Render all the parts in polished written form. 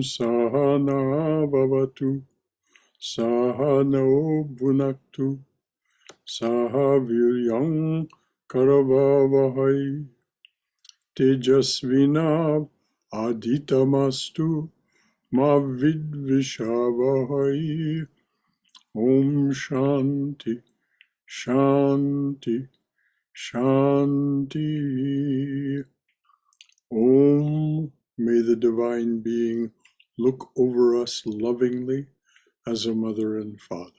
Sahana Bhavatu Sahano Bhunaktu Sahaviryam Karavavahai Tejasvina Aditamastu Ma Vidvishavahai. Om Shanti Shanti Shanti. Om. May the Divine Being look over us lovingly as a mother and father.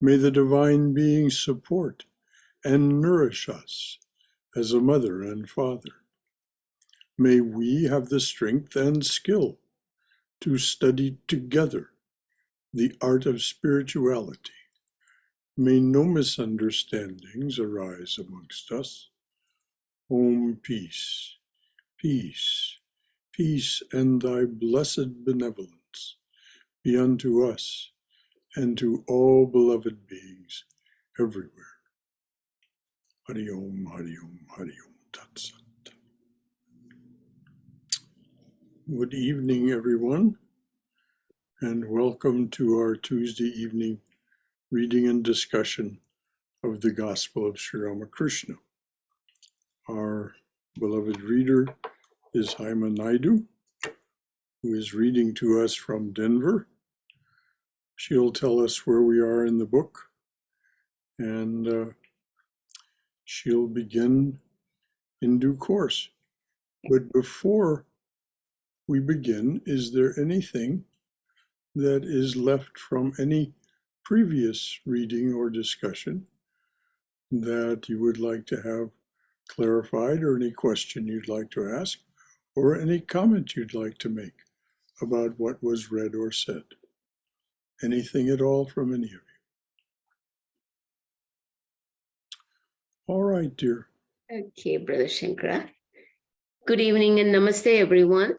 May the Divine Being support and nourish us as a mother and father. May we have the strength and skill to study together the art of spirituality. May no misunderstandings arise amongst us. Om, peace, peace, peace, and thy blessed benevolence be unto us and to all beloved beings everywhere. Hari Om, Hari Om, Hari Om, Tat Sat. Good evening, everyone, and welcome to our Tuesday evening reading and discussion of the Gospel of Sri Ramakrishna. Our beloved reader is Haima Naidu, who is reading to us from Denver. She'll tell us where we are in the book, and she'll begin in due course. But before we begin, is there anything that is left from any previous reading or discussion that you would like to have clarified, or any question you'd like to ask, or any comment you'd like to make about what was read or said? Anything at all from any of you? All right, dear. Okay, Brother Shankara. Good evening and namaste, everyone.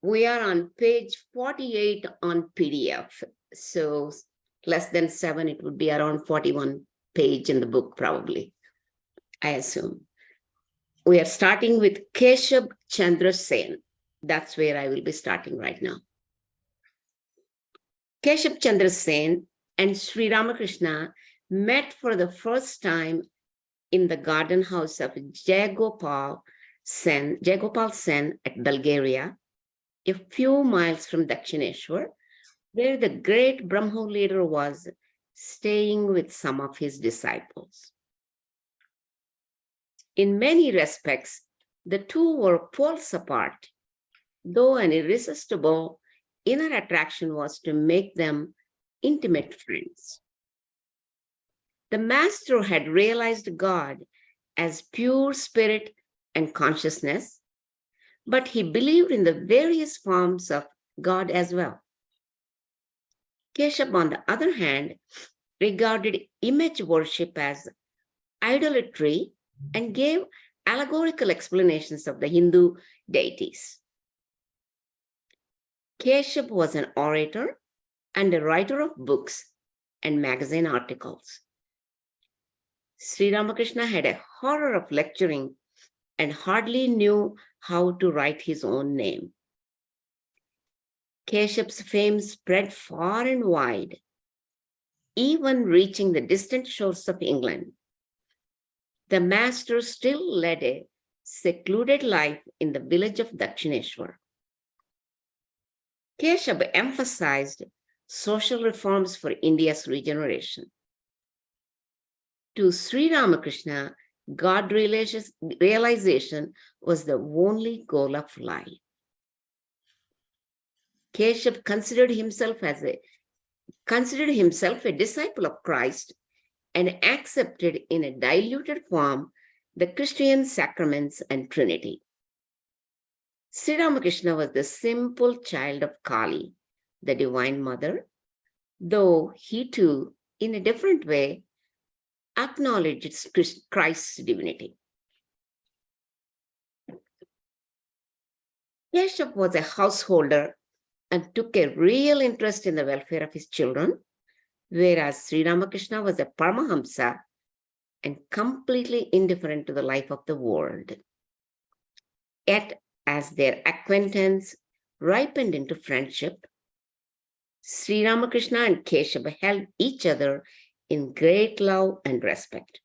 We are on page 48 on PDF. So less than 7, it would be around 41 page in the book, probably, I assume. We are starting with Keshav Chandra Sen. That's where I will be starting right now. Keshav Chandra Sen and Sri Ramakrishna met for the first time in the garden house of Jayagopal Sen at Bulgaria, a few miles from Dakshineshwar, where the great Brahmo leader was staying with some of his disciples. In many respects, the two were poles apart, though an irresistible inner attraction was to make them intimate friends. The master had realized God as pure spirit and consciousness, but he believed in the various forms of God as well. Keshav, on the other hand, regarded image worship as idolatry and gave allegorical explanations of the Hindu deities. Keshav was an orator and a writer of books and magazine articles. Sri Ramakrishna had a horror of lecturing and hardly knew how to write his own name. Keshav's fame spread far and wide, even reaching the distant shores of England. The master still led a secluded life in the village of Dakshineshwar. Keshav emphasized social reforms for India's regeneration. To Sri Ramakrishna, God realization was the only goal of life. Keshav considered himself a disciple of Christ and accepted in a diluted form the Christian sacraments and Trinity. Sri Ramakrishna was the simple child of Kali, the Divine Mother, though he too, in a different way, acknowledged Christ's divinity. Keshav was a householder and took a real interest in the welfare of his children, whereas Sri Ramakrishna was a Paramahamsa and completely indifferent to the life of the world. Yet, as their acquaintance, ripened into friendship, Sri Ramakrishna and Keshava held each other in great love and respect.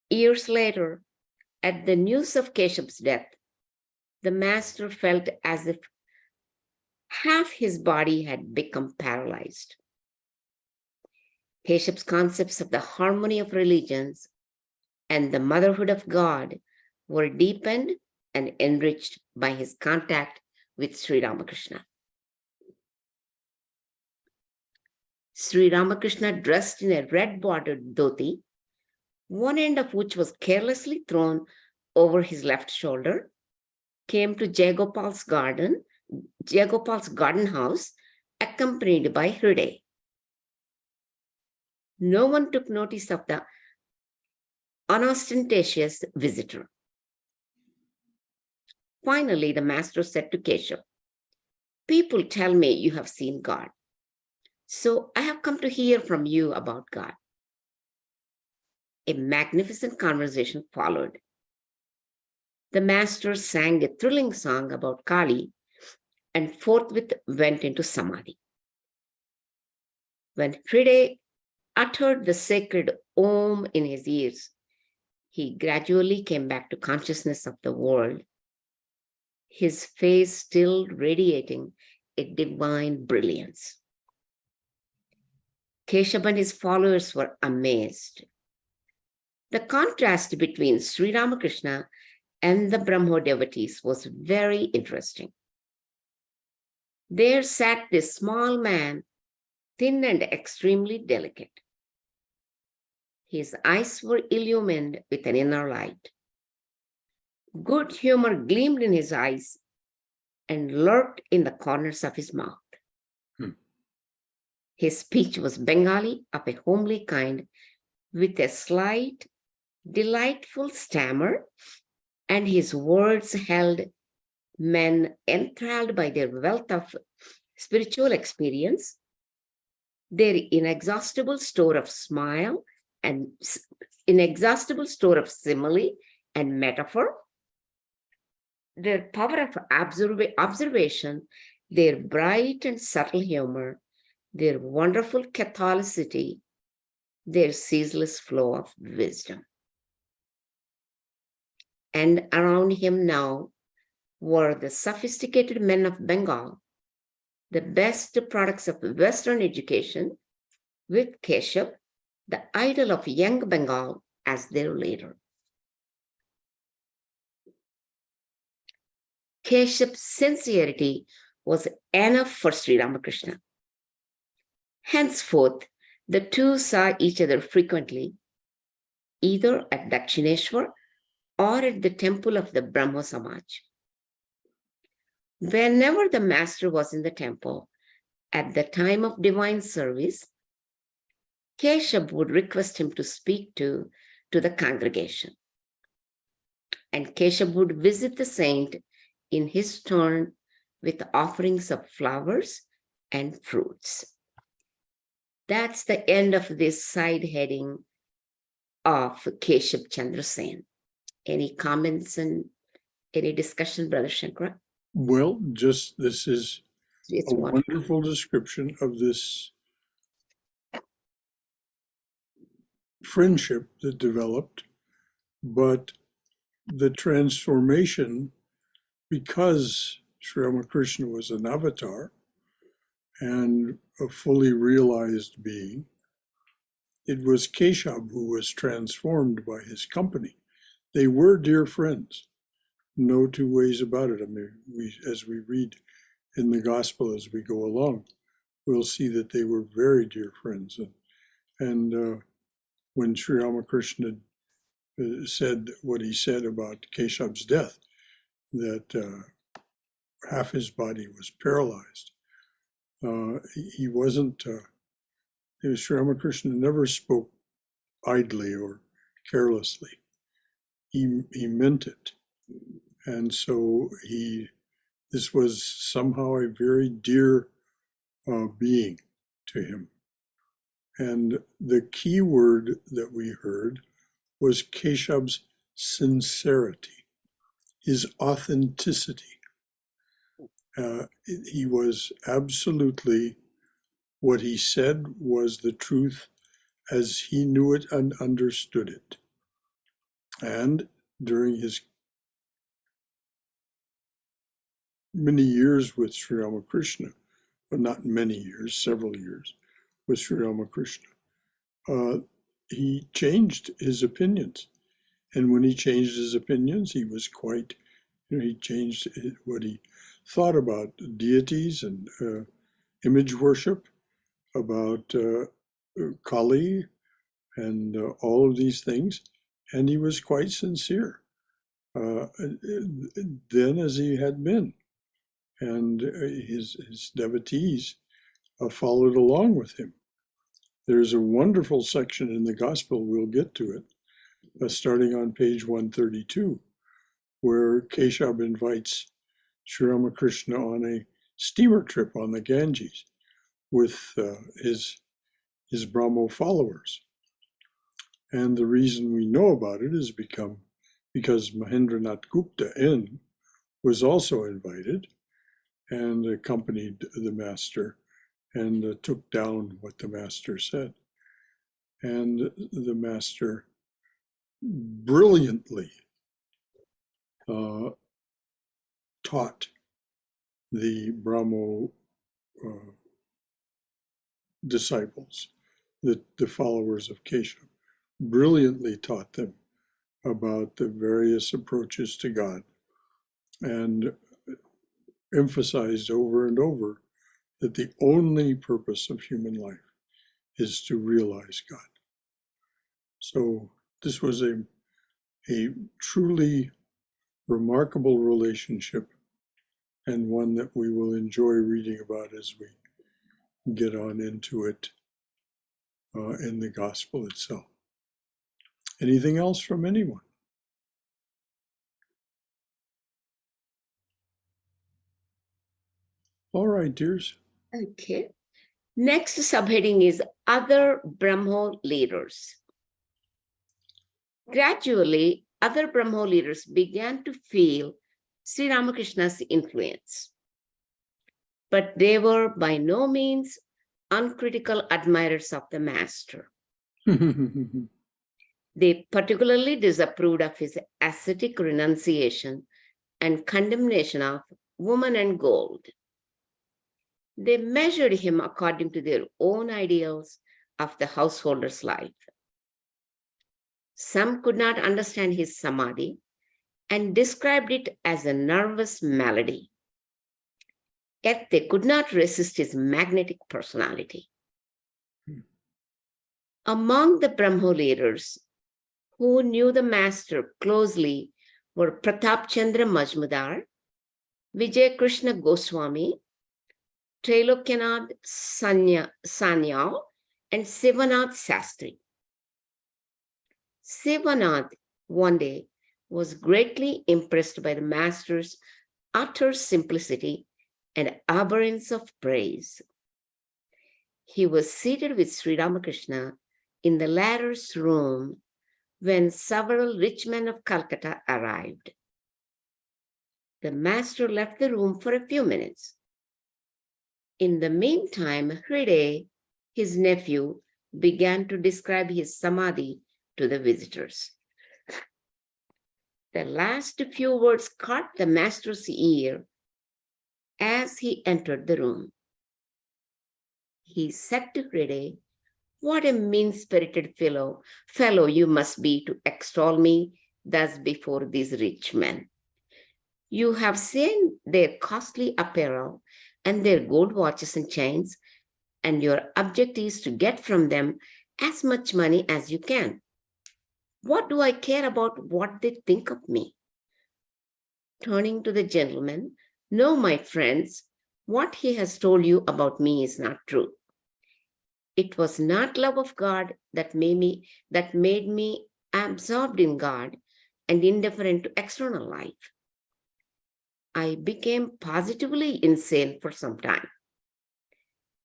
Years later, at the news of Keshav's death, the master felt as if half his body had become paralyzed. Keshav's concepts of the harmony of religions and the motherhood of God were deepened and enriched by his contact with Sri Ramakrishna. Sri Ramakrishna, dressed in a red-bordered dhoti, one end of which was carelessly thrown over his left shoulder, came to Jayagopal's garden house, accompanied by Hriday. No one took notice of the unostentatious visitor. Finally, the master said to Keshav, "People tell me you have seen God. So I have come to hear from you about God." A magnificent conversation followed. The master sang a thrilling song about Kali and forthwith went into Samadhi. When Hriday uttered the sacred Om in his ears, he gradually came back to consciousness of the world, his face still radiating a divine brilliance. Keshav and his followers were amazed. The contrast between Sri Ramakrishna and the Brahmo devotees was very interesting. There sat this small man, thin and extremely delicate. His eyes were illumined with an inner light. Good humor gleamed in his eyes and lurked in the corners of his mouth. His speech was Bengali of a homely kind, with a slight, delightful stammer, and his words held men enthralled by their wealth of spiritual experience, their inexhaustible store of simile and metaphor, their power of observation, their bright and subtle humor, their wonderful Catholicity, their ceaseless flow of wisdom. And around him now were the sophisticated men of Bengal, the best products of Western education, with Keshav, the idol of young Bengal, as their leader. Keshav's sincerity was enough for Sri Ramakrishna. Henceforth, the two saw each other frequently, either at Dakshineshwar or at the temple of the Brahmo Samaj. Whenever the master was in the temple, at the time of divine service, Keshav would request him to speak to the congregation. And Keshav would visit the saint in his turn with offerings of flowers and fruits. That's the end of this side heading of Keshav Chandra Sen. Any comments and any discussion, Brother Shankara? Well, this is It's a wonderful description of this friendship that developed, but the transformation, because Sri Ramakrishna was an avatar and a fully realized being, it was Keshav who was transformed by his company. They were dear friends, no two ways about it. I mean, as we read in the gospel as we go along, we'll see that they were very dear friends. And when Sri Ramakrishna said what he said about Keshav's death, that half his body was paralyzed, he wasn't, Sri Ramakrishna never spoke idly or carelessly. He meant it. And so this was somehow a very dear being to him. And the key word that we heard was Keshav's sincerity, his authenticity. He was absolutely, what he said was the truth as he knew it and understood it. And during his many years with Sri Ramakrishna, but not many years, several years with Sri Ramakrishna, he changed his opinions. And when he changed his opinions, he was quite, he changed what he thought about deities and image worship, about Kali and all of these things. And he was quite sincere then as he had been. And his devotees followed along with him. There's a wonderful section in the gospel, we'll get to it, starting on page 132, where Keshav invites Sri Ramakrishna on a steamer trip on the Ganges with his Brahmo followers. And the reason we know about it is because Mahendranath Gupta N was also invited and accompanied the master and took down what the master said. And the master brilliantly taught the Brahmo disciples, the followers of Keshav, brilliantly taught them about the various approaches to God and emphasized over and over that the only purpose of human life is to realize God. So this was a truly remarkable relationship, and one that we will enjoy reading about as we get on into it in the gospel itself. Anything else from anyone? All right, dears. Okay. Next subheading is Other Brahmo Leaders. Gradually, other Brahmo leaders began to feel Sri Ramakrishna's influence, but they were by no means uncritical admirers of the master. They particularly disapproved of his ascetic renunciation and condemnation of woman and gold. They measured him according to their own ideals of the householder's life. Some could not understand his samadhi and described it as a nervous malady. Yet they could not resist his magnetic personality. Among the Brahmo leaders who knew the master closely were Pratap Chandra Majmudar, Vijay Krishna Goswami, Trailokyanath Sanyal, and Sivanath Sastri. Sivanath one day was greatly impressed by the master's utter simplicity and abhorrence of praise. He was seated with Sri Ramakrishna in the latter's room when several rich men of Calcutta arrived. The master left the room for a few minutes. In the meantime, Hriday, his nephew, began to describe his samadhi to the visitors. The last few words caught the master's ear as he entered the room. He said to Hriday, "What a mean-spirited fellow you must be to extol me thus before these rich men. You have seen their costly apparel and their gold watches and chains, and your object is to get from them as much money as you can. What do I care about what they think of me?" Turning to the gentleman, "No, my friends, what he has told you about me is not true. It was not love of God that made me absorbed in God and indifferent to external life. I became positively insane for some time.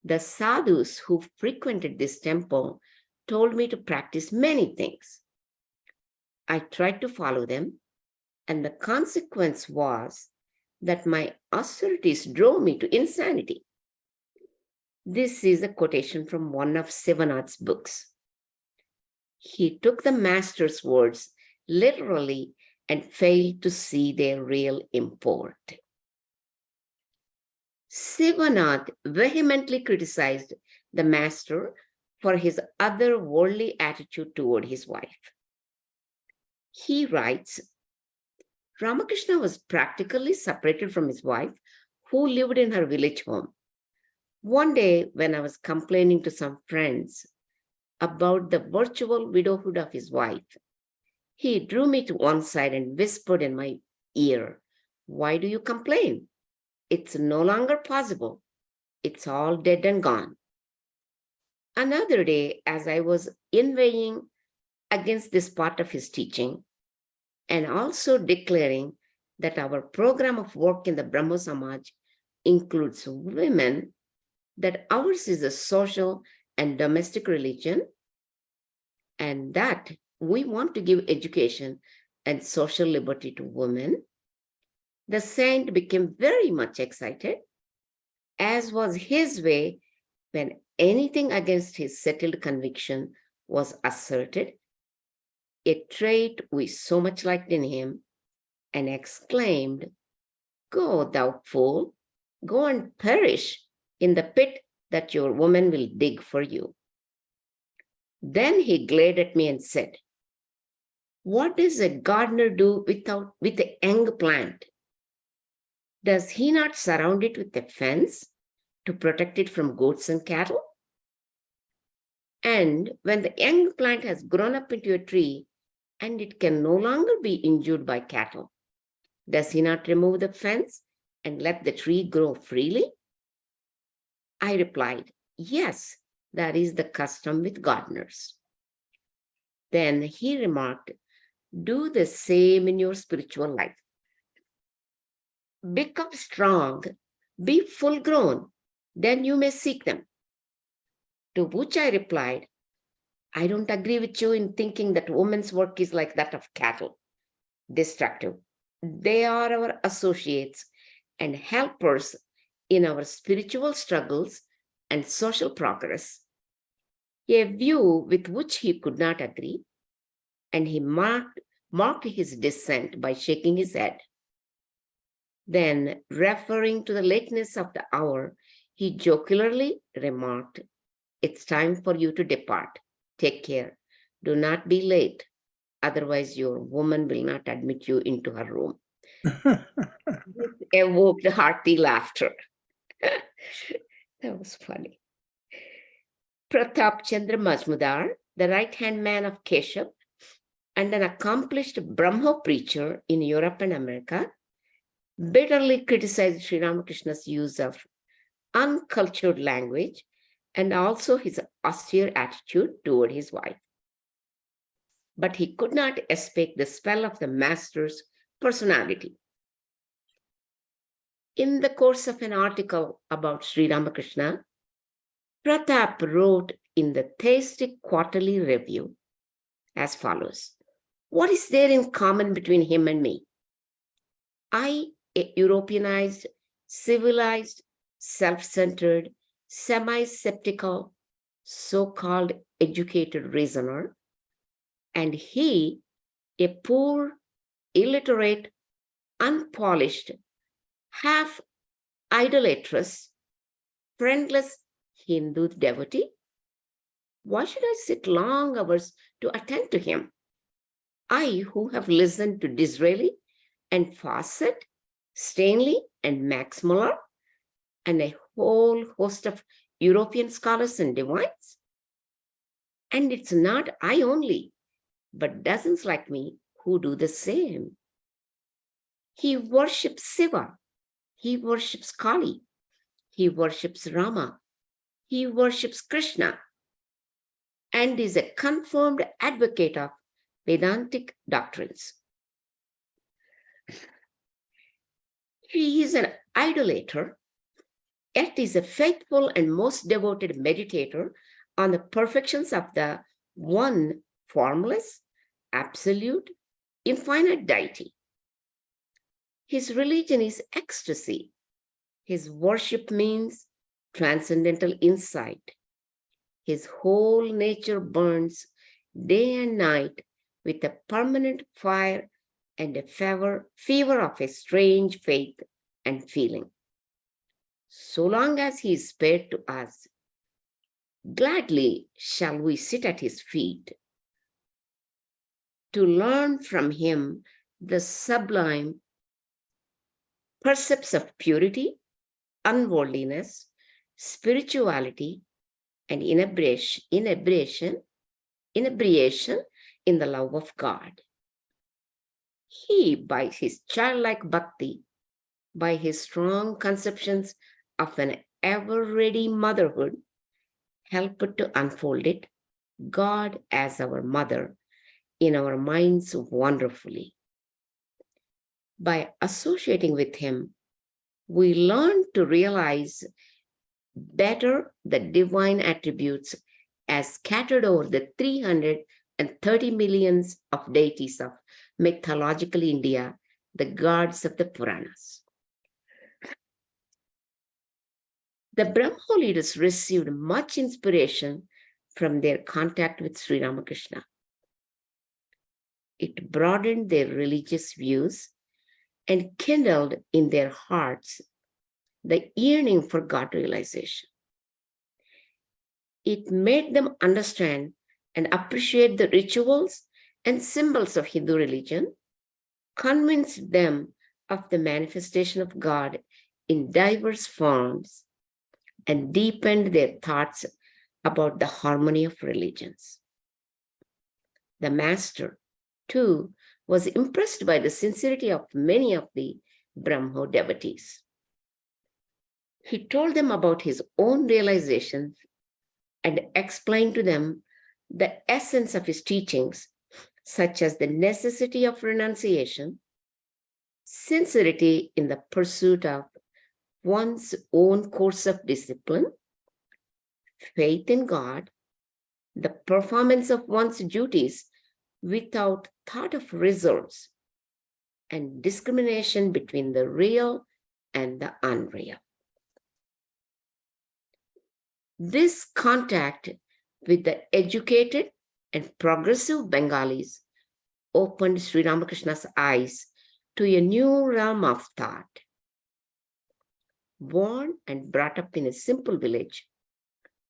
The sadhus who frequented this temple told me to practice many things. I tried to follow them, and the consequence was that my austerities drove me to insanity. This is a quotation from one of Sivanath's books. He took the master's words literally and failed to see their real import. Sivanath vehemently criticized the master for his otherworldly attitude toward his wife. He writes, Ramakrishna was practically separated from his wife, who lived in her village home. One day, when I was complaining to some friends about the virtual widowhood of his wife, he drew me to one side and whispered in my ear, "Why do you complain? It's no longer possible. It's all dead and gone." Another day, as I was inveighing against this part of his teaching, and also declaring that our program of work in the Brahmo Samaj includes women, that ours is a social and domestic religion, and that we want to give education and social liberty to women, the saint became very much excited, as was his way when anything against his settled conviction was asserted, a trait we so much liked in him, and exclaimed, "Go, thou fool, go and perish in the pit that your woman will dig for you." Then he glared at me and said, "What does a gardener do with a young plant? Does he not surround it with a fence to protect it from goats and cattle? And when the young plant has grown up into a tree and it can no longer be injured by cattle, does he not remove the fence and let the tree grow freely?" I replied, "Yes, that is the custom with gardeners." Then he remarked, "Do the same in your spiritual life. Become strong, be full grown, then you may seek them." To which I replied, "I don't agree with you in thinking that women's work is like that of cattle, destructive. They are our associates and helpers in our spiritual struggles and social progress." A view with which he could not agree, and he marked his dissent by shaking his head. Then, referring to the lateness of the hour, he jocularly remarked, "It's time for you to depart. Take care. Do not be late. Otherwise, your woman will not admit you into her room." This evoked hearty laughter. That was funny. Pratap Chandra Majmudar, the right-hand man of Keshav, and an accomplished Brahmo preacher in Europe and America, bitterly criticized Sri Ramakrishna's use of uncultured language and also his austere attitude toward his wife. But he could not escape the spell of the master's personality. In the course of an article about Sri Ramakrishna, Pratap wrote in the Theistic Quarterly Review as follows: "What is there in common between him and me? I, a Europeanized, civilized, self-centered, semi-skeptical, so-called educated reasoner, and he, a poor, illiterate, unpolished, half idolatrous, friendless Hindu devotee. Why should I sit long hours to attend to him? I, who have listened to Disraeli and Fawcett, Stanley and Max Muller, and a whole host of European scholars and divines? And it's not I only, but dozens like me who do the same. He worships Shiva, he worships Kali, he worships Rama, he worships Krishna, and is a confirmed advocate of Vedantic doctrines. He is an idolater, yet is a faithful and most devoted meditator on the perfections of the one formless, absolute, infinite deity. His religion is ecstasy. His worship means transcendental insight. His whole nature burns day and night with a permanent fire and a fever of a strange faith and feeling. So long as he is spared to us, gladly shall we sit at his feet to learn from him the sublime precepts of purity, unworldliness, spirituality, and inebriation in the love of God. He, by his childlike bhakti, by his strong conceptions of an ever-ready motherhood, helped to unfold it, God as our mother, in our minds wonderfully. By associating with him, we learn to realize better the divine attributes as scattered over the 330 millions of deities of mythological India, the gods of the Puranas. The Brahmo leaders received much inspiration from their contact with Sri Ramakrishna. It broadened their religious views and kindled in their hearts the yearning for God realization. It made them understand and appreciate the rituals and symbols of Hindu religion, convinced them of the manifestation of God in diverse forms, and deepened their thoughts about the harmony of religions. The master, too, was impressed by the sincerity of many of the Brahmo devotees. He told them about his own realizations and explained to them the essence of his teachings, such as the necessity of renunciation, sincerity in the pursuit of one's own course of discipline, faith in God, the performance of one's duties without thought of results, and discrimination between the real and the unreal. This contact with the educated and progressive Bengalis opened Sri Ramakrishna's eyes to a new realm of thought. Born and brought up in a simple village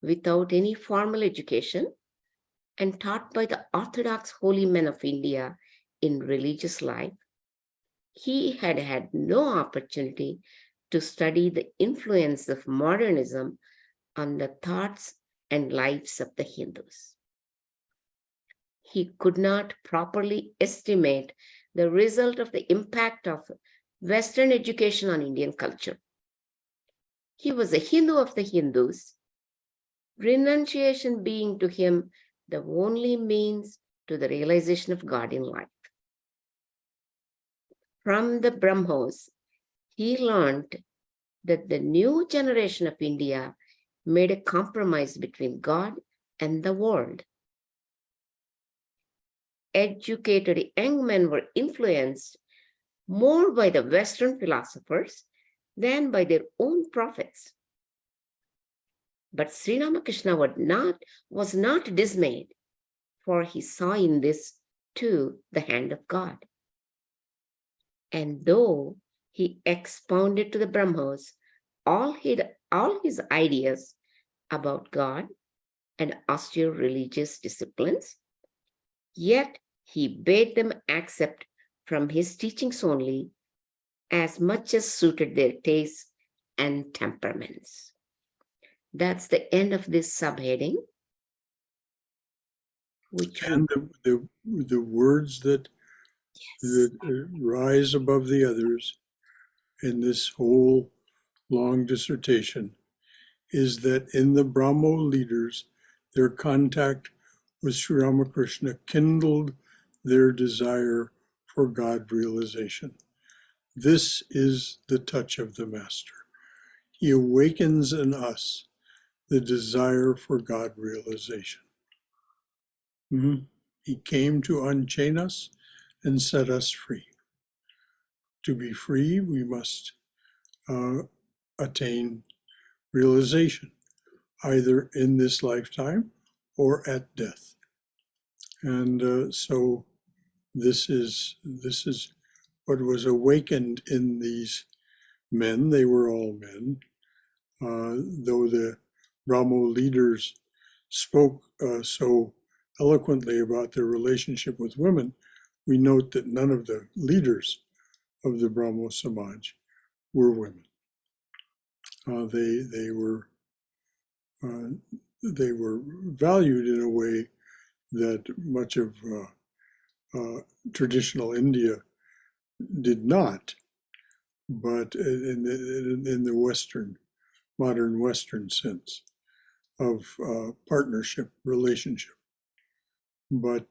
without any formal education and taught by the orthodox holy men of India in religious life, he had had no opportunity to study the influence of modernism on the thoughts and lives of the Hindus. He could not properly estimate the result of the impact of Western education on Indian culture. He was a Hindu of the Hindus, renunciation being to him the only means to the realization of God in life. From the Brahmos, he learned that the new generation of India made a compromise between God and the world. Educated young men were influenced more by the Western philosophers than by their own prophets. But Sri Ramakrishna was not dismayed, for he saw in this too the hand of God. And though he expounded to the Brahmos all his ideas about God and austere religious disciplines, yet he bade them accept from his teachings only as much as suited their tastes and temperaments. That's the end of this subheading. And the words that rise above the others in this whole long dissertation is that in the Brahmo leaders, their contact with Sri Ramakrishna kindled their desire for God realization. This is the touch of the Master. He awakens in us the desire for God realization. He came to unchain us and set us free, To be free, we must attain realization, either in this lifetime or at death. And so this is what was awakened in these men. They were all men, though the Brahmo leaders spoke so eloquently about their relationship with women. We note that none of the leaders of the Brahmo Samaj were women. They were valued in a way that much of traditional India did not, but in the modern Western sense of partnership, relationship. But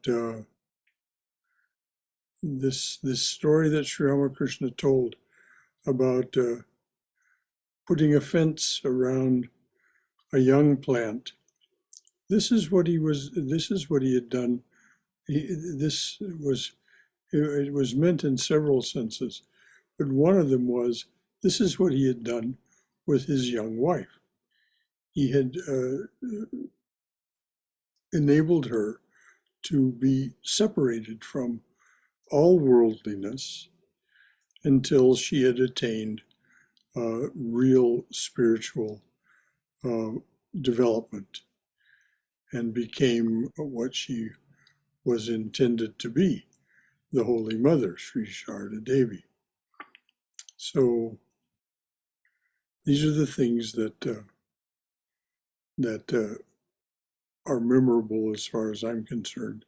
this story that Sri Ramakrishna told about putting a fence around a young plant, this is what he had done. It was meant in several senses, but one of them was, this is what he had done with his young wife. He had enabled her to be separated from all worldliness until she had attained real spiritual development and became what she was intended to be, the Holy Mother, Sri Sharda Devi. So these are the things that are memorable as far as I'm concerned.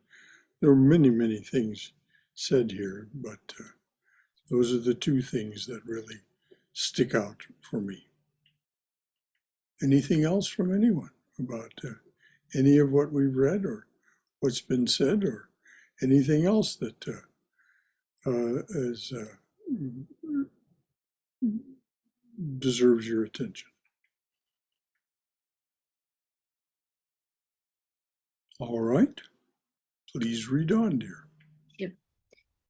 There are many, many things said here, but those are the two things that really stick out for me. Anything else from anyone about any of what we've read or what's been said, or anything else that deserves your attention? All right, please read on, dear. Yep.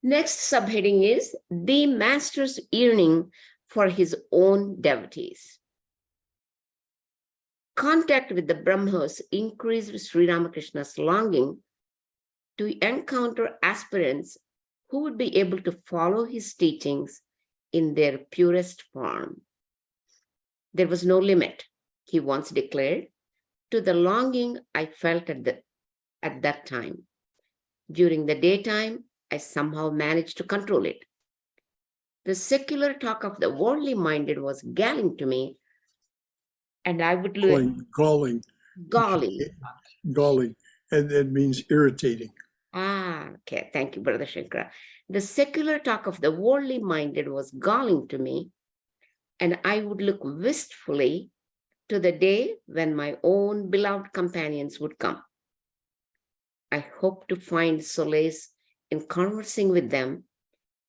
Next subheading is the master's yearning for his own devotees. Contact with the Brahmas increased Sri Ramakrishna's longing to encounter aspirants who would be able to follow his teachings in their purest form. There was no limit, he once declared, to the longing I felt at that time. During the daytime, I somehow managed to control it. The secular talk of the worldly minded was galling to me, and I would galling, and it means irritating. Okay, thank you, Brother Shankara. The secular talk of the worldly minded was galling to me, and I would look wistfully to the day when my own beloved companions would come. I hope to find solace in conversing with them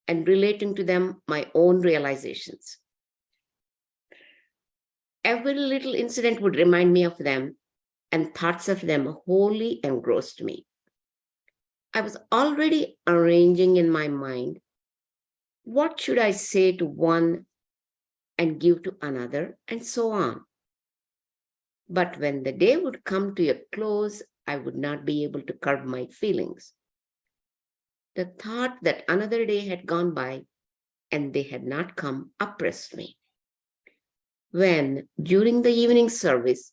and relating to them my own realizations. Every little incident would remind me of them, and thoughts of them wholly engrossed me. I was already arranging in my mind, what should I say to one and give to another, and so on. But when the day would come to a close, I would not be able to curb my feelings. The thought that another day had gone by and they had not come oppressed me. When, during the evening service,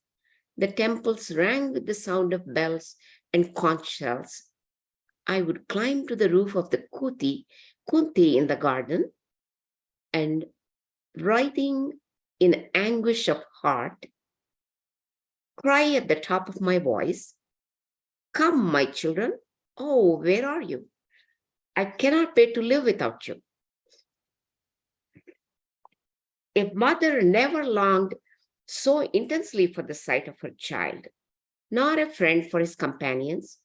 the temples rang with the sound of bells and conch shells, I would climb to the roof of the Kunti in the garden and, writhing in anguish of heart, cry at the top of my voice, "Come, my children. Oh, where are you? I cannot bear to live without you." A mother never longed so intensely for the sight of her child, nor a friend for his companions,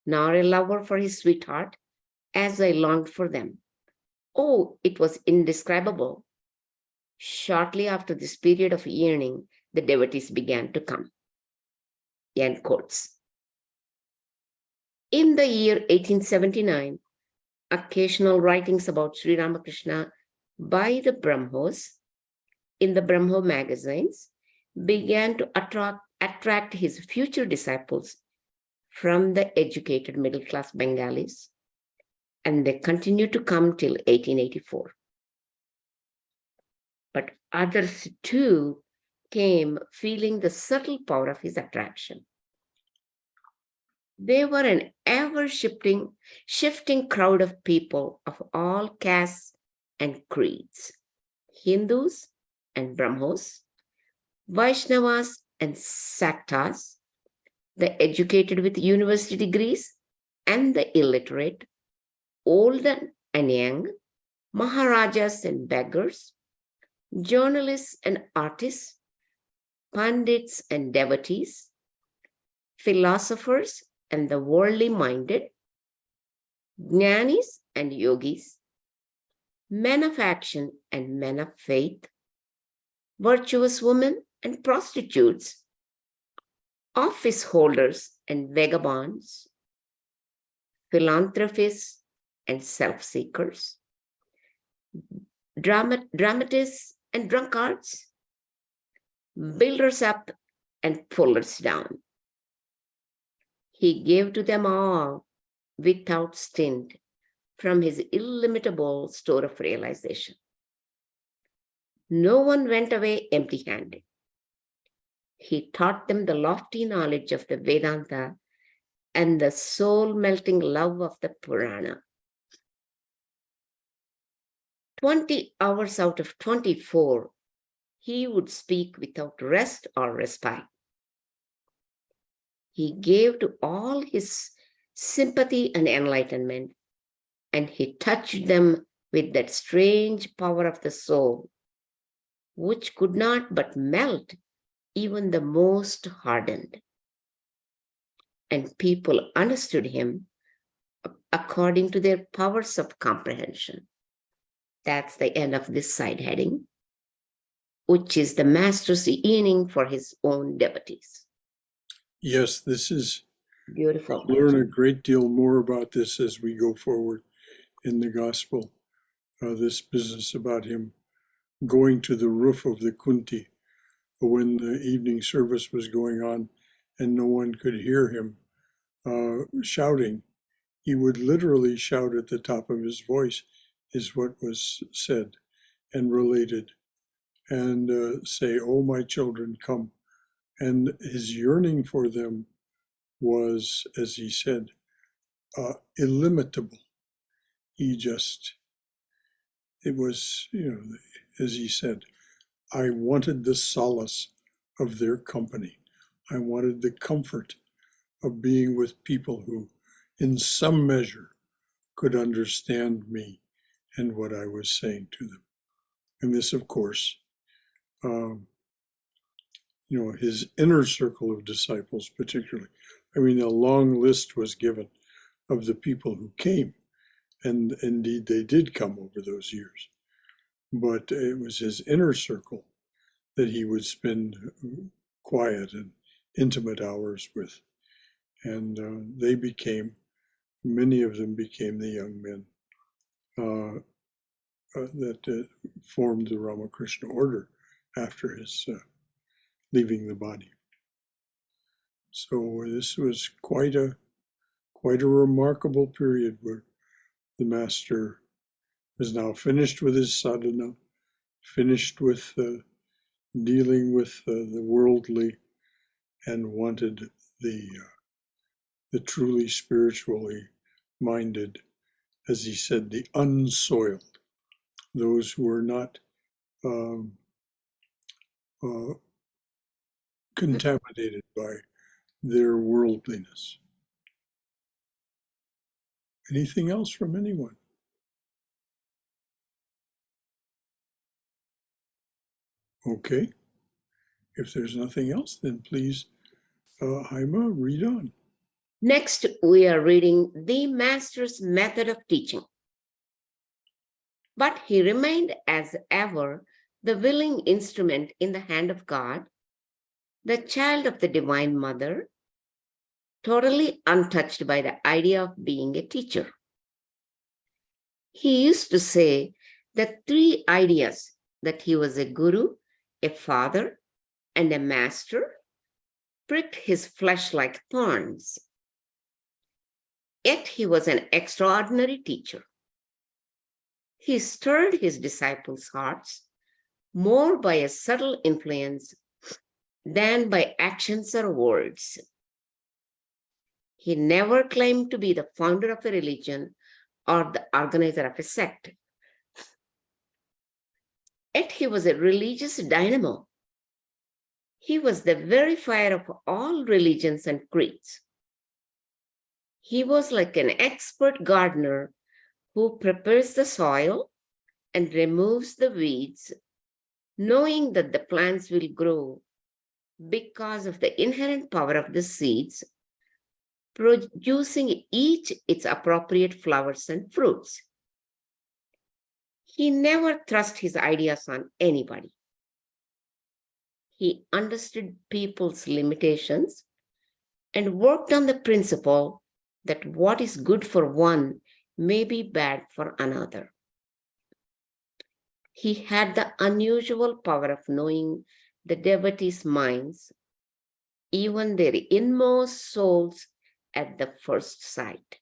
nor a lover for his sweetheart, as I longed for them. Oh, it was indescribable. Shortly after this period of yearning, the devotees began to come. End quotes. In the year 1879, occasional writings about Sri Ramakrishna by the Brahmos in the Brahmo magazines began to attract his future disciples from the educated middle-class Bengalis, and they continued to come till 1884. But others too came feeling the subtle power of his attraction. They were an ever-shifting crowd of people of all castes and creeds, Hindus and Brahmos, Vaishnavas and Saktas, the educated with university degrees and the illiterate, old and young, Maharajas and beggars, journalists and artists, pandits and devotees, philosophers and the worldly minded, jnanis and yogis, men of action and men of faith, virtuous women and prostitutes, office holders and vagabonds, philanthropists and self-seekers, dramatists and drunkards, builders up and pullers down. He gave to them all without stint from his illimitable store of realization. No one went away empty-handed. He taught them the lofty knowledge of the Vedanta and the soul-melting love of the Purana. 20 hours out of 24, he would speak without rest or respite. He gave to all his sympathy and enlightenment, and he touched them with that strange power of the soul, which could not but melt even the most hardened. And people understood him according to their powers of comprehension. That's the end of this side heading, which is the master's yearning for his own devotees. Yes, this is Beautiful. We'll learn a great deal more about this as we go forward in the gospel. This business about him going to the roof of the Kunti when the evening service was going on and no one could hear him shouting. He would literally shout at the top of his voice, is what was said and related, and say, "Oh, my children, come." And his yearning for them was, as he said, illimitable. It was, as he said, I wanted the solace of their company. I wanted the comfort of being with people who, in some measure, could understand me and what I was saying to them. And this, of course, his inner circle of disciples particularly. I mean, a long list was given of the people who came, and indeed they did come over those years. But it was his inner circle that he would spend quiet and intimate hours with. And many of them became the young men that formed the Ramakrishna order after his leaving the body. So this was quite a remarkable period where the master was now finished with his sadhana, finished with dealing with the worldly, and wanted the truly spiritually minded, as he said, the unsoiled, those who are not contaminated by their worldliness. Anything else from anyone? Okay. If there's nothing else, then please, Haima, read on. Next, we are reading the master's method of teaching. But he remained as ever the willing instrument in the hand of God, the child of the Divine Mother, totally untouched by the idea of being a teacher. He used to say The three ideas that he was a guru, a father, and a master pricked his flesh like thorns. Yet he was an extraordinary teacher. He stirred his disciples' hearts more by a subtle influence than by actions or words. He never claimed to be the founder of a religion or the organizer of a sect. Yet he was a religious dynamo. He was the very fire of all religions and creeds. He was like an expert gardener who prepares the soil and removes the weeds, knowing that the plants will grow because of the inherent power of the seeds, producing each its appropriate flowers and fruits. He never thrust his ideas on anybody. He understood people's limitations and worked on the principle that what is good for one may be bad for another. He had the unusual power of knowing the devotees' minds, even their inmost souls, at the first sight.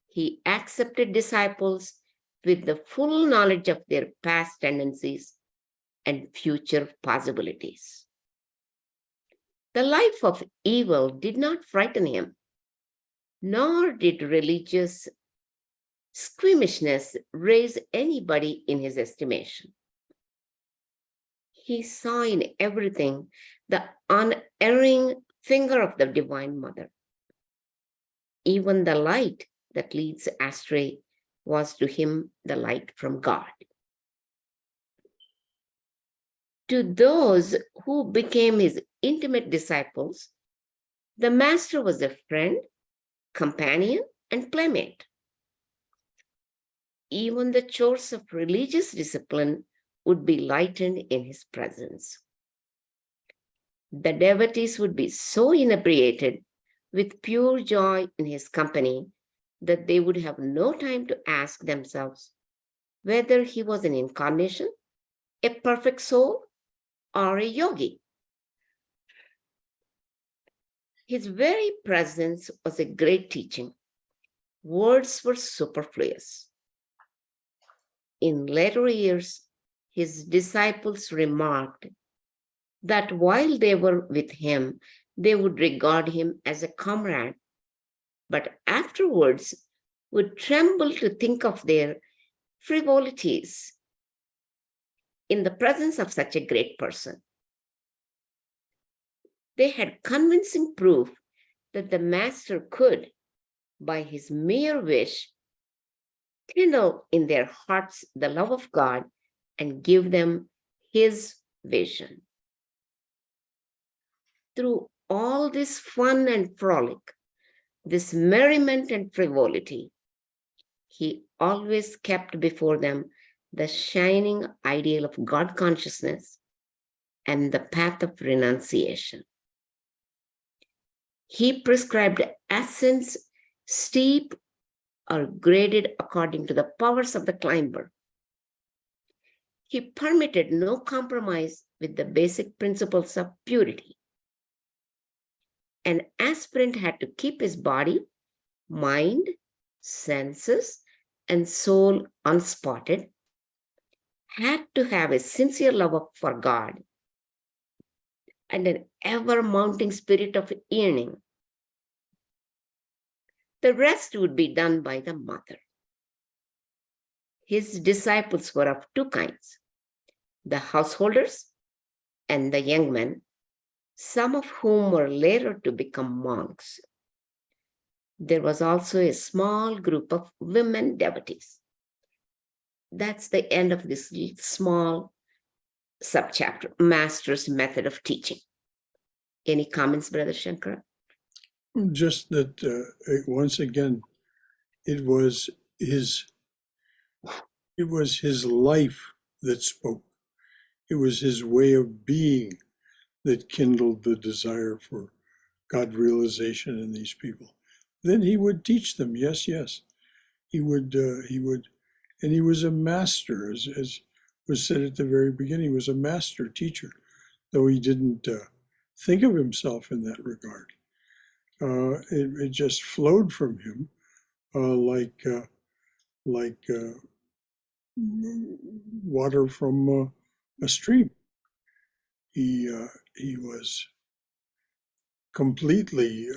He accepted disciples with the full knowledge of their past tendencies and future possibilities. The life of evil did not frighten him, nor did religious squeamishness raise anybody in his estimation. He saw in everything the unerring finger of the Divine Mother. Even the light that leads astray was to him the light from God. To those who became his intimate disciples, the Master was a friend, companion, and playmate. Even the chores of religious discipline would be lightened in his presence. The devotees would be so inebriated with pure joy in his company that they would have no time to ask themselves whether he was an incarnation, a perfect soul, or a yogi. His very presence was a great teaching. Words were superfluous. In later years, his disciples remarked that while they were with him, they would regard him as a comrade, but afterwards would tremble to think of their frivolities in the presence of such a great person. They had convincing proof that the Master could, by his mere wish, kindle in their hearts the love of God and give them his vision. Through all this fun and frolic, this merriment and frivolity, he always kept before them the shining ideal of God consciousness and the path of renunciation. He prescribed ascents steep or graded according to the powers of the climber. He permitted no compromise with the basic principles of purity. An aspirant had to keep his body, mind, senses, and soul unspotted, had to have a sincere love for God, and an ever-mounting spirit of yearning. The rest would be done by the mother. His disciples were of two kinds, the householders and the young men, some of whom were later to become monks. There was also a small group of women devotees. That's the end of this small subchapter, Master's method of teaching. Any comments, Brother Shankara? Just that once again, it was his life that spoke. It was his way of being that kindled the desire for God realization in these people. Then he would teach them. Yes, yes. He would And he was a master, as was said at the very beginning, he was a master teacher, though he didn't think of himself in that regard. It just flowed from him like water from a stream. He was completely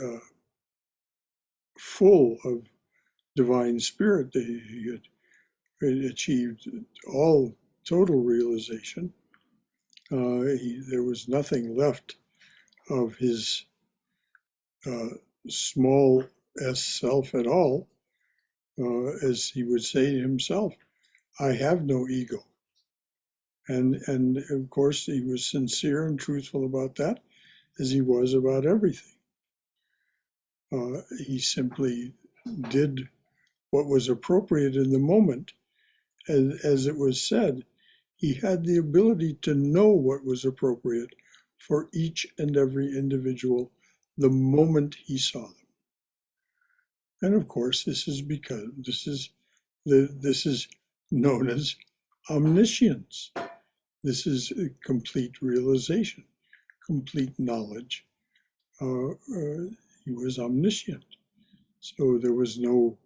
full of divine spirit. He had achieved all total realization. There was nothing left of his small s self at all. As he would say to himself, I have no ego. And of course, he was sincere and truthful about that, as he was about everything. He simply did what was appropriate in the moment. As it was said, he had the ability to know what was appropriate for each and every individual the moment he saw them. And of course, this is because this is known as omniscience. This is a complete realization, complete knowledge. He was omniscient. So there was no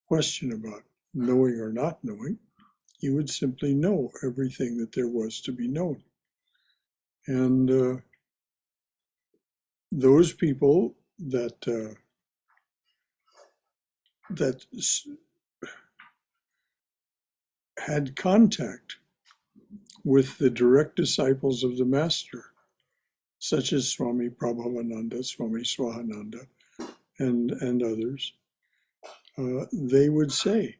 question about knowing or not knowing. He would simply know everything that there was to be known. And those people that had contact with the direct disciples of the Master, such as Swami Prabhavananda, Swami Swahananda, and others, they would say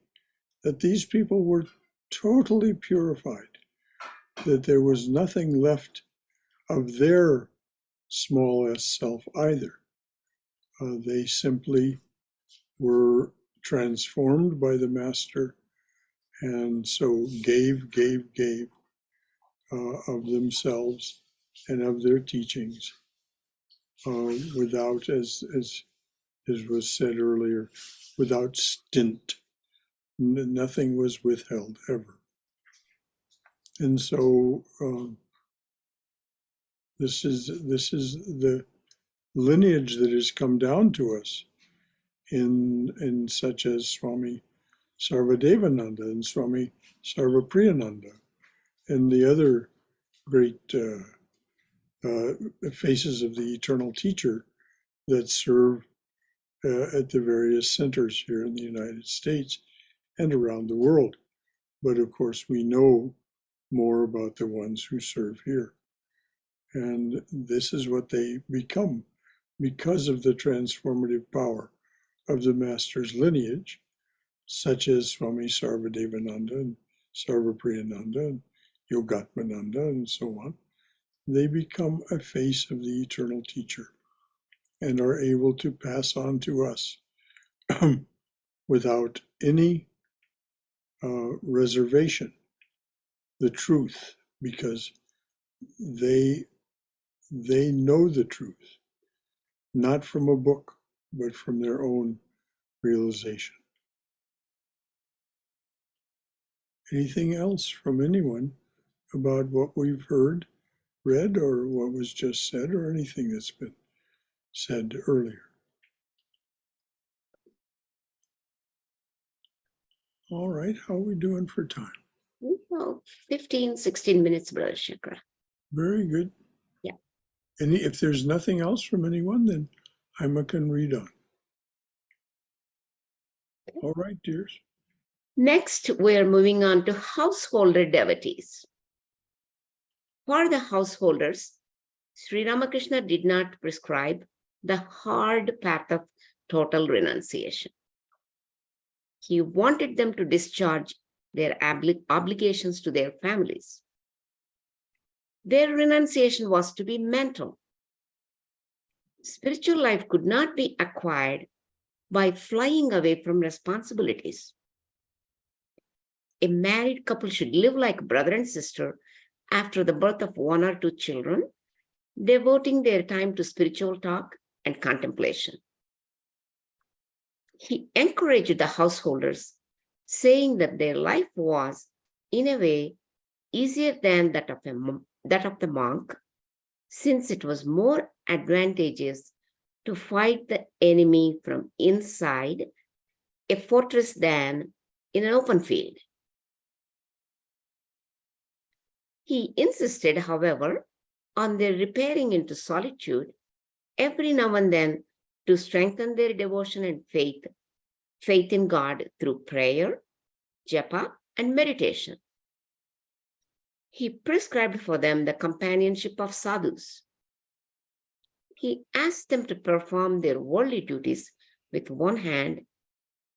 that these people were totally purified, that there was nothing left of their small s self either. They simply were transformed by the Master, and so gave of themselves and of their teachings without, as was said earlier, without stint. Nothing was withheld ever. And so this is the lineage that has come down to us in such as Swami Sarvadevananda and Swami Sarvapriyananda and the other great faces of the eternal teacher that serve at the various centers here in the United States and around the world. But of course, we know more about the ones who serve here. And this is what they become because of the transformative power of the Master's lineage, such as Swami Sarvadevananda and Sarvapriyananda and Yogatmananda and so on. They become a face of the eternal teacher and are able to pass on to us without any reservation the truth, because they know the truth, not from a book, but from their own realization. Anything else from anyone about what we've heard, read, or what was just said, or anything that's been said earlier? All right, how are we doing for time? 15, 16 minutes, Brother Shankara. Very good. Yeah. And if there's nothing else from anyone, then I can read on. All right, dears. Next, we're moving on to householder devotees. For the householders, Sri Ramakrishna did not prescribe the hard path of total renunciation. He wanted them to discharge their obligations to their families. Their renunciation was to be mental. Spiritual life could not be acquired by flying away from responsibilities. A married couple should live like brother and sister after the birth of 1 or 2 children, devoting their time to spiritual talk and contemplation. He encouraged the householders saying that their life was, in a way, easier than that of the monk, since it was more advantageous to fight the enemy from inside a fortress than in an open field. He insisted, however, on their repairing into solitude every now and then to strengthen their devotion and faith in God through prayer, japa, and meditation. He prescribed for them the companionship of sadhus. He asked them to perform their worldly duties with one hand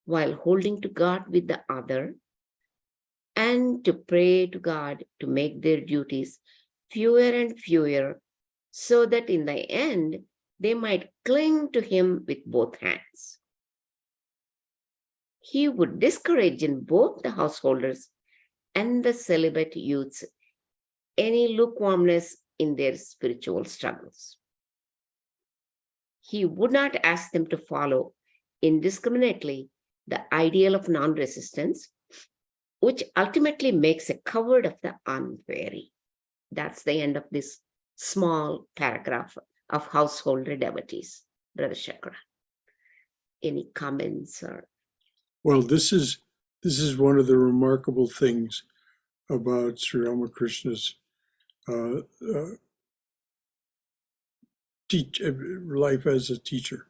while holding to God with the other, and to pray to God to make their duties fewer and fewer, so that in the end they might cling to Him with both hands. He would discourage in both the householders and the celibate youths any lukewarmness in their spiritual struggles. He would not ask them to follow indiscriminately the ideal of non-resistance, which ultimately makes a coward of the unwary. That's the end of this small paragraph of householder devotees, Brother Shankara. Any comments or? Well, this is one of the remarkable things about Sri Ramakrishna's life as a teacher.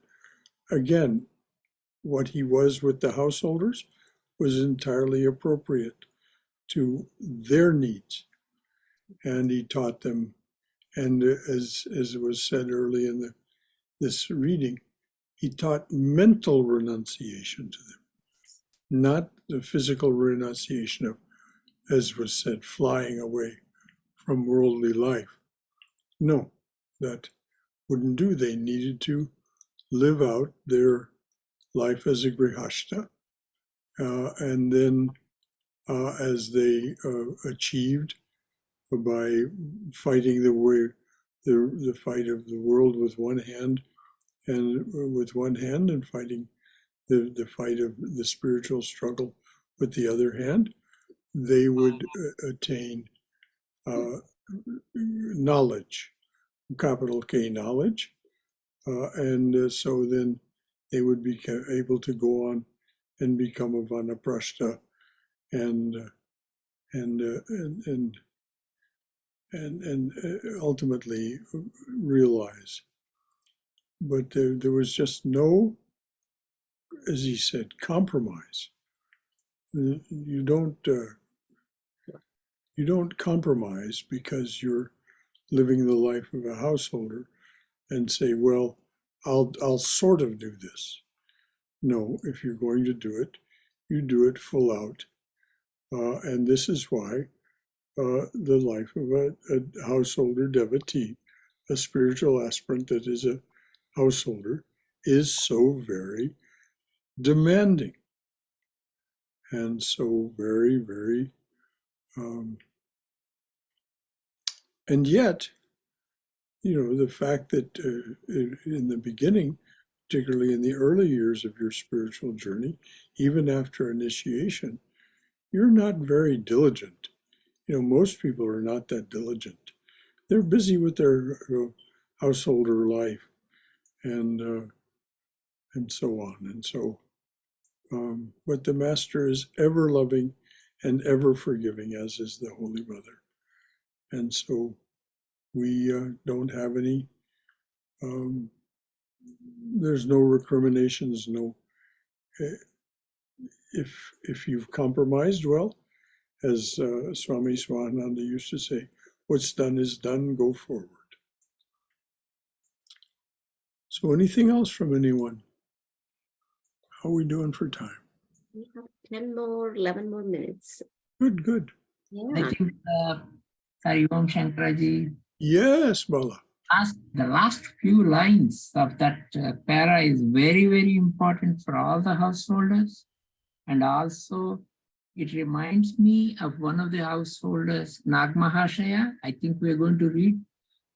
Again, what he was with the householders was entirely appropriate to their needs, and he taught them. And as was said early in this reading, he taught mental renunciation to them, not the physical renunciation of, as was said, flying away from worldly life. No, that wouldn't do. They needed to live out their life as a grihasta, and then as they achieved by fighting the fight of the world with one hand, and fighting the fight of the spiritual struggle with the other hand, they would attain knowledge, capital K knowledge, and so then they would be able to go on and become a vanaprastha and ultimately realize. But there was just no, as he said, compromise. You don't compromise because you're living the life of a householder and say, well, I'll sort of do this. No, if you're going to do it, you do it full out. And this is why the life of a householder devotee, a spiritual aspirant that is a householder, is so very demanding and so very, very, and yet, the fact that in the beginning, particularly in the early years of your spiritual journey, even after initiation, you're not very diligent. Most people are not that diligent. They're busy with their householder life and so on. And so, but the Master is ever loving and ever forgiving, as is the Holy Mother. And so we don't have any, there's no recriminations, no, if you've compromised, well, as Swami Swahananda used to say, what's done is done, go forward. So anything else from anyone? How are we doing for time? We have 11 more minutes. Good. Yeah. I think Hari Om Shankaraji. Yes, Bala. The last few lines of that para is very, very important for all the householders. And also, it reminds me of one of the householders, Nag Mahashaya. I think we're going to read.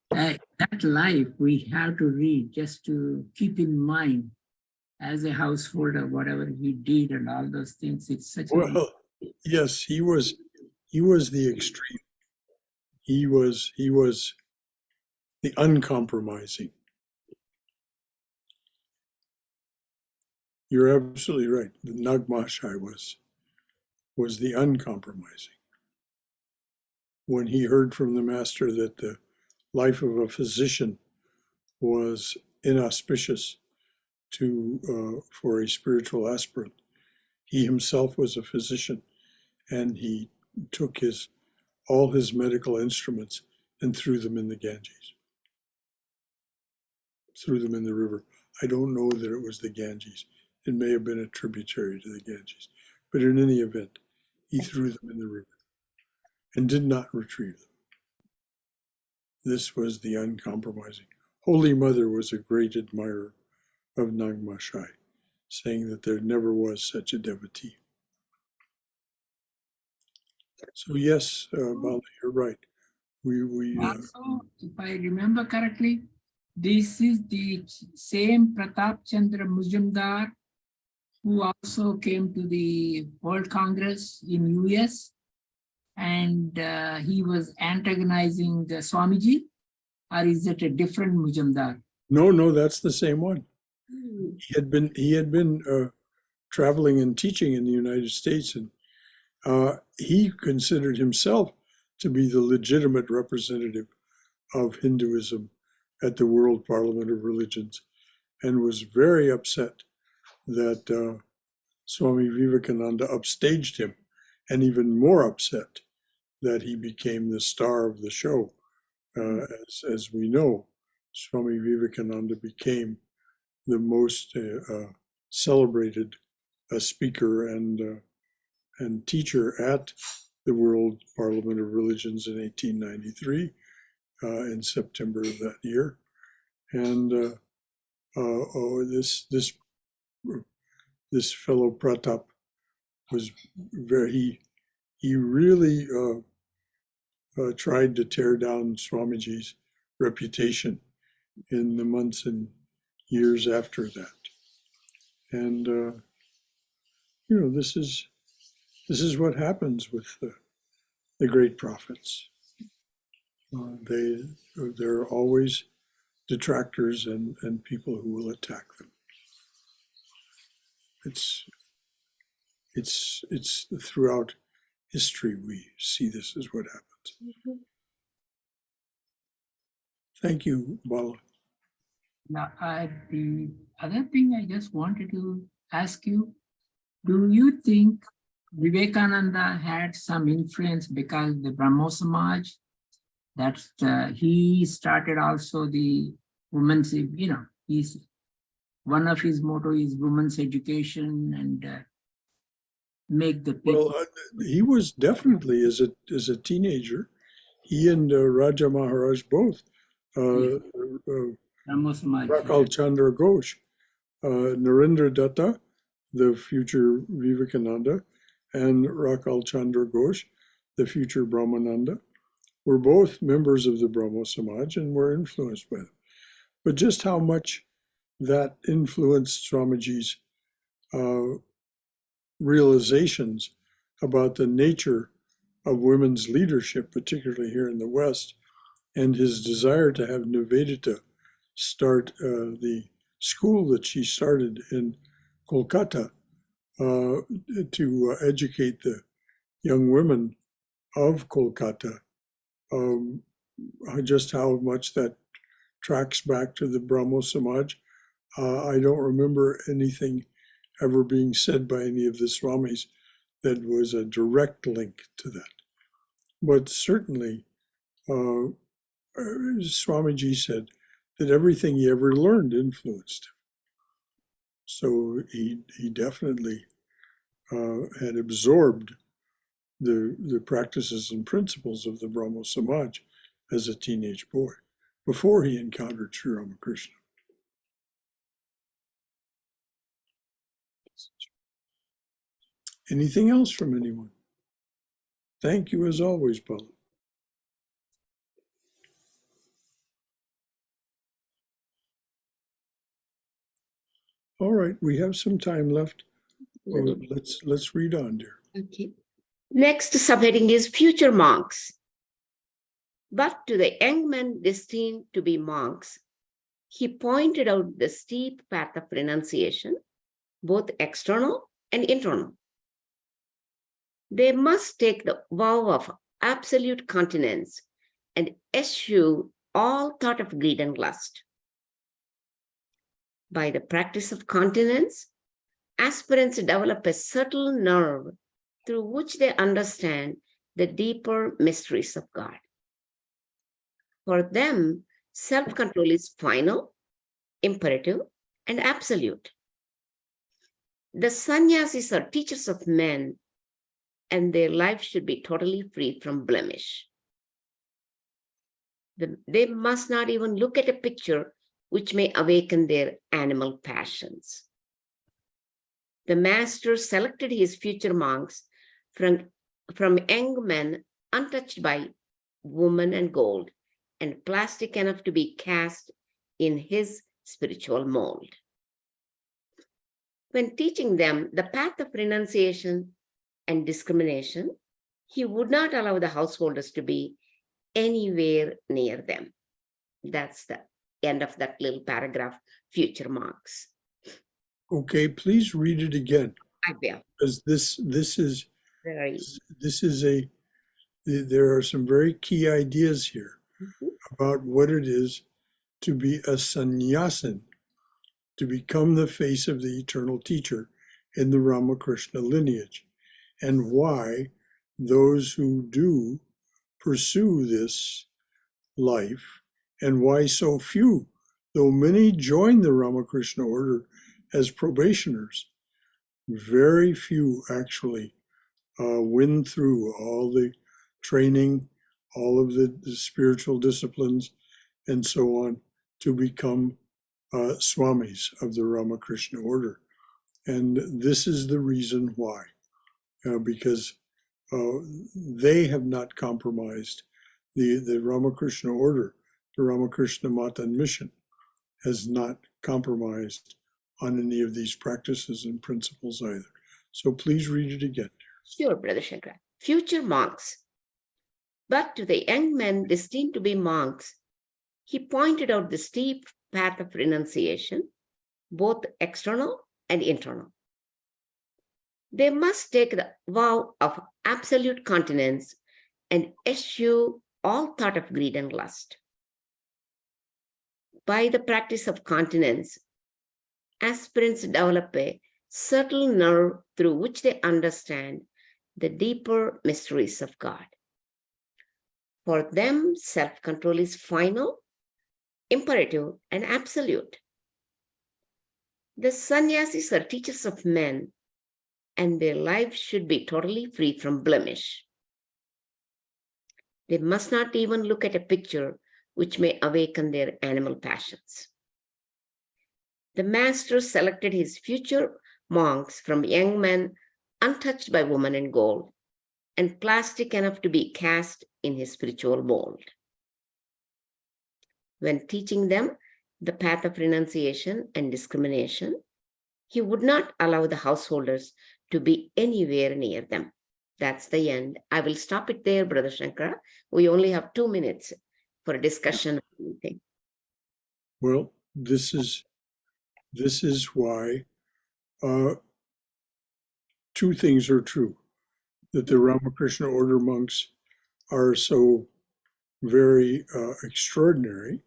That life we have to read just to keep in mind as a householder, whatever he did and all those things, it's such a Well, yes, he was the extreme. He was the uncompromising. You're absolutely right. The Nagmashai was the uncompromising. When he heard from the master that the life of a physician was inauspicious for a spiritual aspirant, he himself was a physician, and he took all his medical instruments and threw them in the Ganges, threw them in the river. I don't know that it was the Ganges. It may have been a tributary to the Ganges. But in any event, he threw them in the river and did not retrieve them. This was the uncompromising. Holy Mother was a great admirer of Nagmashai, saying that there never was such a devotee. So yes, Bala, you're right. Also, if I remember correctly, this is the same Pratap Chandra Mujumdar who also came to the World Congress in US, and he was antagonizing the Swamiji, or is it a different Mujumdar? No, that's the same one. Hmm. He had been traveling and teaching in the United States, and he considered himself to be the legitimate representative of Hinduism at the World Parliament of Religions, and was very upset that Swami Vivekananda upstaged him, and even more upset that he became the star of the show. As we know, Swami Vivekananda became the most celebrated speaker and teacher at the World Parliament of Religions in 1893, in September of that year. And this fellow Pratap was he really tried to tear down Swamiji's reputation in the months and years after that. And this is what happens with the great prophets. There are always detractors and people who will attack them. It's throughout history we see this is what happens. Thank you, Bala. Now, the other thing I just wanted to ask you, do you think Vivekananda had some influence because the Brahmo Samaj, that he started also the women's, he's one of his motto is women's education and make the people. Well, he was definitely as a teenager. He and Raja Maharaj both. Brahmo Samaj. Rakal Chandra Ghosh, Narendra Datta, the future Vivekananda, and Rakal Chandra Ghosh, the future Brahmananda, were both members of the Brahmo Samaj and were influenced by them. But just how much that influenced Swamiji's realizations about the nature of women's leadership, particularly here in the West, and his desire to have Nivedita start the school that she started in Kolkata to educate the young women of Kolkata, just how much that tracks back to the Brahmo Samaj. I don't remember anything ever being said by any of the Swamis that was a direct link to that. But certainly, Swamiji said that everything he ever learned influenced him. So he definitely had absorbed the practices and principles of the Brahmo Samaj as a teenage boy before he encountered Sri Ramakrishna. Anything else from anyone? Thank you as always, Paula. All right, we have some time left. Well, let's read on, dear. Okay. Next subheading is future monks. But to the young men destined to be monks, he pointed out the steep path of renunciation, both external and internal. They must take the vow of absolute continence and eschew all thought of greed and lust. By the practice of continence, aspirants develop a subtle nerve through which they understand the deeper mysteries of God. For them, self-control is final, imperative, and absolute. The sannyasis are teachers of men, and their life should be totally free from blemish. They must not even look at a picture which may awaken their animal passions. The master selected his future monks from young men untouched by woman and gold, and plastic enough to be cast in his spiritual mold. When teaching them the path of renunciation and discrimination, he would not allow the householders to be anywhere near them. That's the end of that little paragraph, future monks. Okay, please read it again. I will. Because this is Very. There are some very key ideas here Mhm. about what it is to be a sannyasin, to become the face of the eternal teacher in the Ramakrishna lineage, and why those who do pursue this life, and why so few, though many join the Ramakrishna order as probationers, very few actually win through all the training, all of the spiritual disciplines, and so on to become swamis of the Ramakrishna order. And this is the reason why, because they have not compromised the Ramakrishna order. The Ramakrishna Mata mission has not compromised on any of these practices and principles either. So please read it again. Sure, Brother Shankara. Future monks. But to the young men destined to be monks, he pointed out the steep path of renunciation, both external and internal. They must take the vow of absolute continence and eschew all thought of greed and lust. By the practice of continence, aspirants develop a subtle nerve through which they understand the deeper mysteries of God. For them, self-control is final, imperative, and absolute. The sannyasis are teachers of men, and their lives should be totally free from blemish. They must not even look at a picture which may awaken their animal passions. The master selected his future monks from young men untouched by woman and gold, and plastic enough to be cast in his spiritual mold. When teaching them the path of renunciation and discrimination, he would not allow the householders to be anywhere near them. That's the end. I will stop it there, Brother Shankara. We only have 2 minutes for a discussion. Well, this is why two things are true: that the Ramakrishna order monks are so very extraordinary,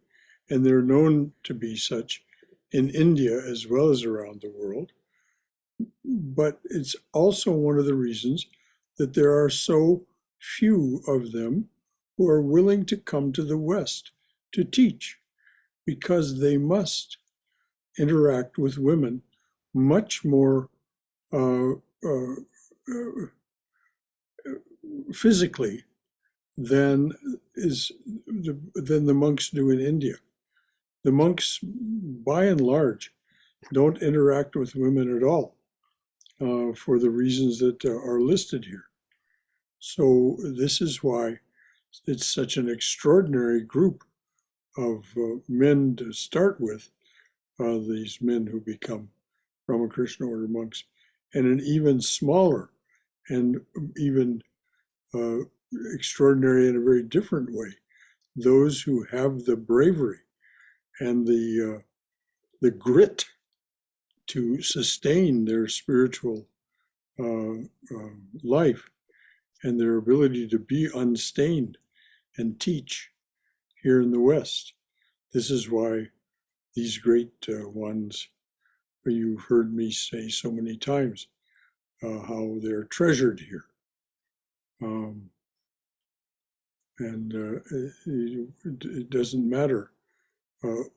and they're known to be such in India as well as around the world. But it's also one of the reasons that there are so few of them who are willing to come to the West to teach, because they must interact with women much more physically than the monks do in India. The monks, by and large, don't interact with women at all for the reasons that are listed here. So this is why it's such an extraordinary group of men to start with, these men who become Ramakrishna order monks, and an even smaller and even extraordinary in a very different way, those who have the bravery and the grit to sustain their spiritual life and their ability to be unstained and teach here in the West. This is why these great ones, you've heard me say so many times, how they're treasured here. And it doesn't matter who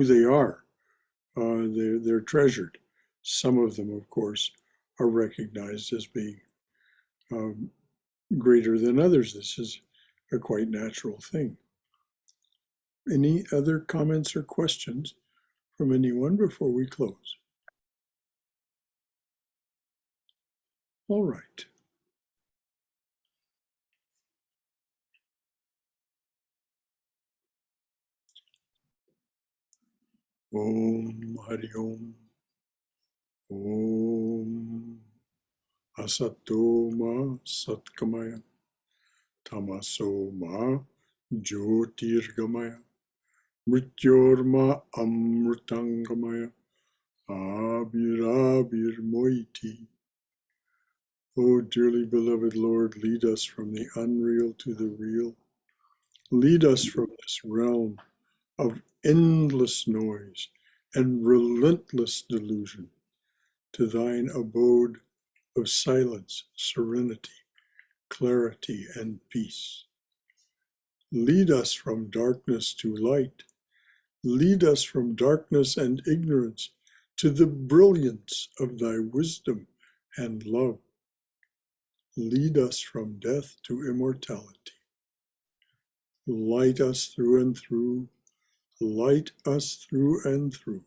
they are. They're treasured. Some of them, of course, are recognized as being greater than others. This is a quite natural thing. Any other comments or questions from anyone before we close? All right. Om Hari Om. Om Asato Ma Satkamaya. Tamaso Ma Jyotirgamaya. Mrityorma Amrutangamaya. Abhirabhir Moiti. O dearly beloved Lord, lead us from the unreal to the real. Lead us from this realm of endless noise and relentless delusion to thine abode of silence, serenity, clarity, and peace. Lead us from darkness to light. Lead us from darkness and ignorance to the brilliance of thy wisdom and love. Lead us from death to immortality. Light us through and through. Light us through and through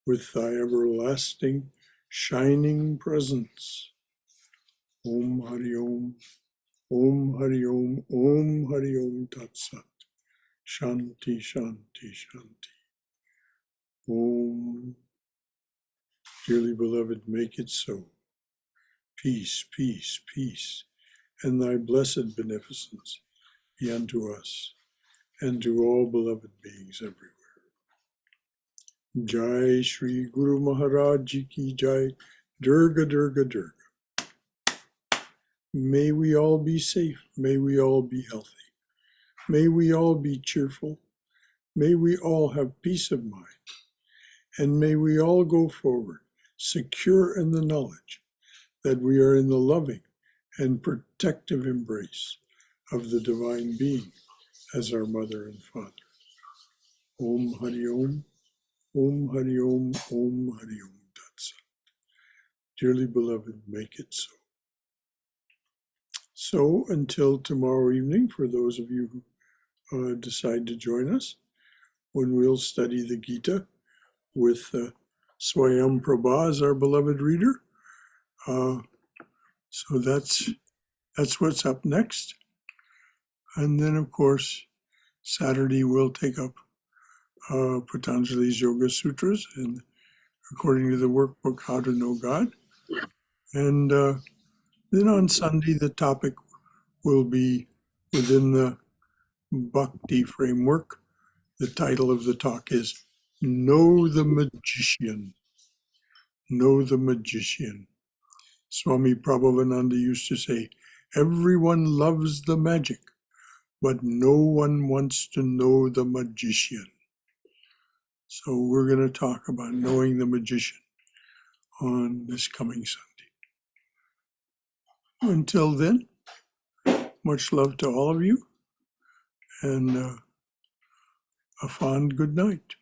with thy everlasting shining presence. Om Hari Om. Om Hari Om. Om Hari Om Tat Sat. Shanti, Shanti, Shanti. Om. Dearly beloved, make it so. Peace, peace, peace, and thy blessed beneficence be unto us and to all beloved beings everywhere. Jai Shri Guru Maharaj Ji Ki Jai. Durga, Durga, Durga. May we all be safe. May we all be healthy. May we all be cheerful. May we all have peace of mind. And may we all go forward, secure in the knowledge that we are in the loving and protective embrace of the Divine Being as our Mother and Father. Om Hari Om. Om Hari Om. Om Hari Om Tat Sat. Dearly beloved, make it so. So until tomorrow evening, for those of you who decide to join us, when we'll study the Gita with Swayam Prabha as our beloved reader. So that's what's up next. And then, of course, Saturday we'll take up Patanjali's Yoga Sutras, and according to the workbook, How to Know God. And then on Sunday, the topic will be within the Bhakti framework. The title of the talk is Know the Magician. Know the Magician. Swami Prabhavananda used to say, everyone loves the magic, but no one wants to know the magician. So we're going to talk about knowing the magician on this coming Sunday. Until then, much love to all of you, and a fond good night.